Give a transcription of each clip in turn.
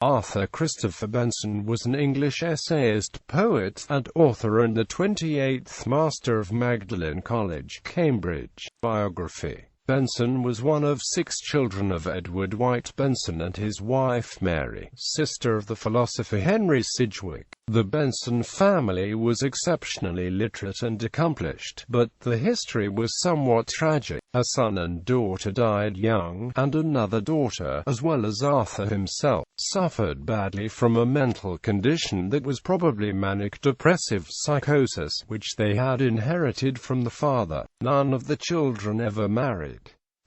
Arthur Christopher Benson was an English essayist, poet, and author, and the 28th Master of Magdalene College, Cambridge. Biography. Benson was one of 6 children of Edward White Benson and his wife Mary, sister of the philosopher Henry Sidgwick. The Benson family was exceptionally literate and accomplished, but the history was somewhat tragic. A son and daughter died young, and another daughter, as well as Arthur himself, suffered badly from a mental condition that was probably manic-depressive psychosis, which they had inherited from the father. None of the children ever married.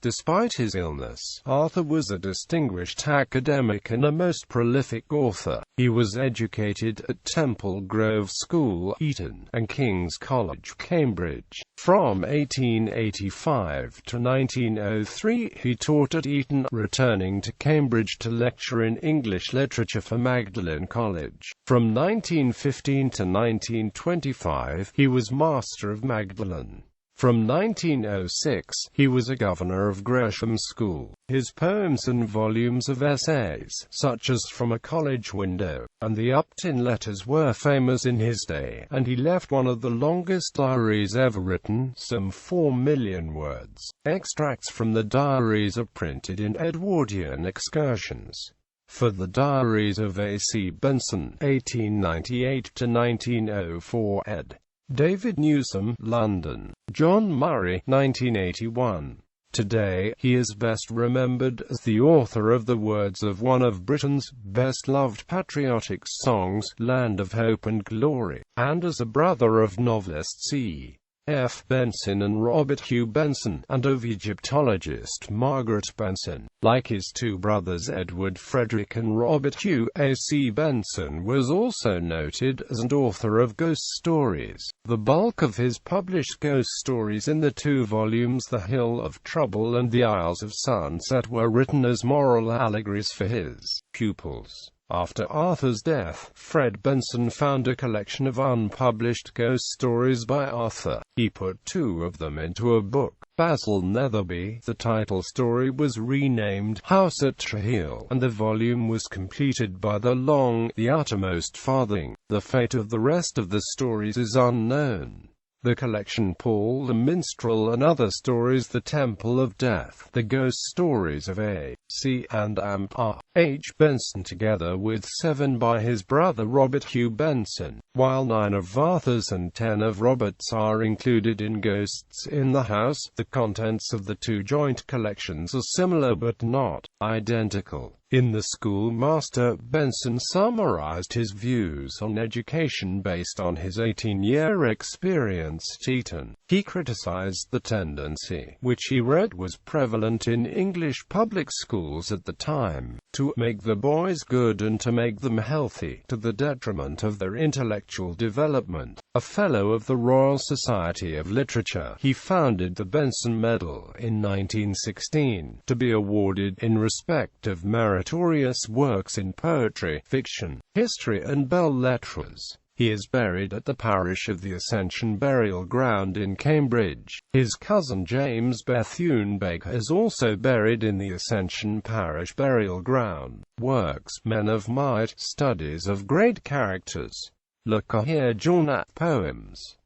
Despite his illness, Arthur was a distinguished academic and a most prolific author. He was educated at Temple Grove School, Eton, and King's College, Cambridge. From 1885 to 1903, he taught at Eton, returning to Cambridge to lecture in English literature for Magdalene College. From 1915 to 1925, he was Master of Magdalene. From 1906, he was a governor of Gresham School. His poems and volumes of essays, such as From a College Window, and the Upton Letters, were famous in his day, and he left one of the longest diaries ever written, some 4 million words. Extracts from the diaries are printed in Edwardian Excursions. For the Diaries of A.C. Benson, 1898 to 1904, ed. David Newsom, London. John Murray, 1981. Today, he is best remembered as the author of the words of one of Britain's best-loved patriotic songs, Land of Hope and Glory, and as a brother of novelists C. F. Benson and Robert Hugh Benson, and of Egyptologist Margaret Benson. Like his 2 brothers Edward Frederick and Robert Hugh, A.C. Benson was also noted as an author of ghost stories. The bulk of his published ghost stories in the 2 volumes The Hill of Trouble and The Isles of Sunset were written as moral allegories for his pupils. After Arthur's death, Fred Benson found a collection of unpublished ghost stories by Arthur. He put 2 of them into a book. Basil Netherby. The title story was renamed House at Traheel, and the volume was completed by The Uttermost Farthing. The fate of the rest of the stories is unknown. The collection Paul the Minstrel and Other Stories, The Temple of Death, The Ghost Stories of A.C. and R.H. Benson, together with 7 by his brother Robert Hugh Benson, while 9 of Arthur's and 10 of Robert's are included in Ghosts in the House. The contents of the 2 joint collections are similar but not identical. In The Schoolmaster, Benson summarized his views on education based on his 18-year experience at Eton. He criticized the tendency, which he read was prevalent in English public schools at the time, to make the boys good and to make them healthy, to the detriment of their intellectual development. A Fellow of the Royal Society of Literature, he founded the Benson Medal in 1916, to be awarded in respect of meritorious works in poetry, fiction, history and belles-lettres. He is buried at the parish of the Ascension Burial Ground in Cambridge. His cousin James Bethune Baker is also buried in the Ascension Parish Burial Ground. Works: Men of Might, Studies of Great Characters. Le Courrier Journal. Poems.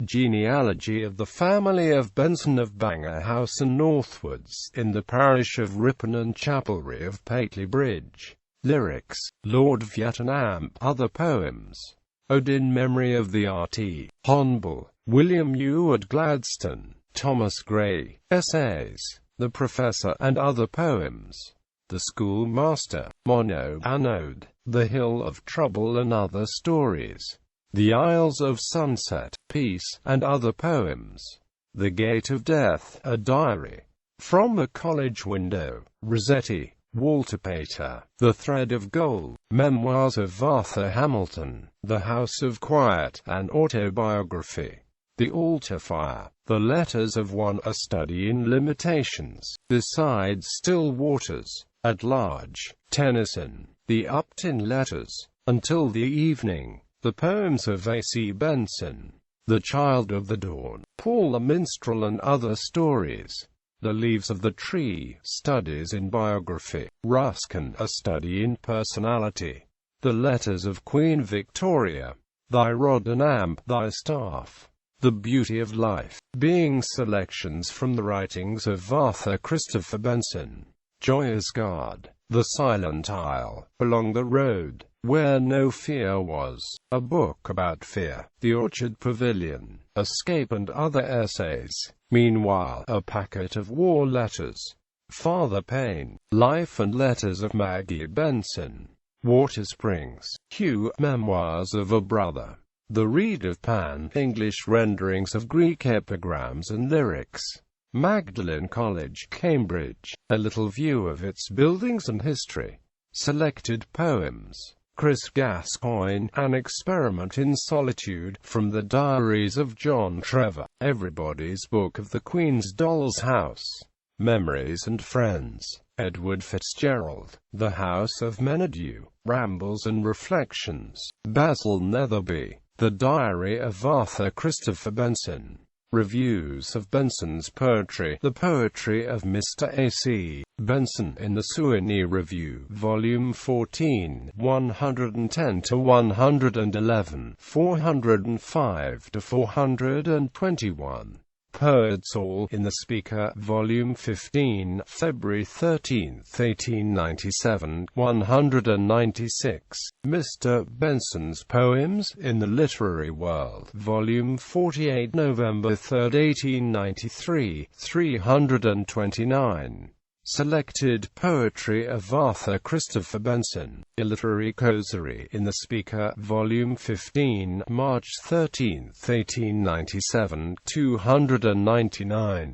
Genealogy of the family of Benson of Bangor House and northwards, in the parish of Ripon and Chapelry of Pateley Bridge. Lyrics: Lord Vietnam. Other poems: Ode in Memory of the R.T. Hon. William Ewart Gladstone. Thomas Gray. Essays: The Professor and Other Poems. The Schoolmaster. Mono Anode. The Hill of Trouble and Other Stories. The Isles of Sunset. Peace and Other Poems. The Gate of Death. A Diary. From a College Window. Rossetti. Walter Pater. The Thread of Gold. Memoirs of Arthur Hamilton. The House of Quiet. An Autobiography. The Altar Fire. The Letters of One. A Study in Limitations. Beside Still Waters. At Large. Tennyson. The Upton Letters. Until the Evening. The Poems of A.C. Benson. The Child of the Dawn. Paul the Minstrel and Other Stories. The Leaves of the Tree, Studies in Biography. Ruskin, A Study in Personality. The Letters of Queen Victoria. Thy Rod and Amp, Thy Staff. The Beauty of Life. Being selections from the writings of Arthur Christopher Benson. Joyous God. The Silent Isle. Along the Road Where No Fear Was. A book about fear. The Orchard Pavilion. Escape and Other Essays. Meanwhile, a packet of war letters. Father Payne. Life and Letters of Maggie Benson. Water Springs. Hugh. Memoirs of a Brother. The Reed of Pan. English renderings of Greek epigrams and lyrics. Magdalene College, Cambridge. A little view of its buildings and history. Selected poems. Chris Gascoigne, An Experiment in Solitude, from the Diaries of John Trevor. Everybody's Book of the Queen's Doll's House. Memories and Friends. Edward Fitzgerald. The House of Menadieu. Rambles and Reflections. Basil Netherby. The Diary of Arthur Christopher Benson. Reviews of Benson's poetry. The Poetry of Mr. A.C. Benson in the Suini Review, Volume 14, 110–111, 405–421. Poets All in the Speaker, Volume 15, February 13, 1897, 196. Mr. Benson's Poems in the Literary World, Volume 48, November 3, 1893, 329. Selected Poetry of Arthur Christopher Benson. A Literary Causerie in the Speaker, Volume 15, March 13, 1897, 299.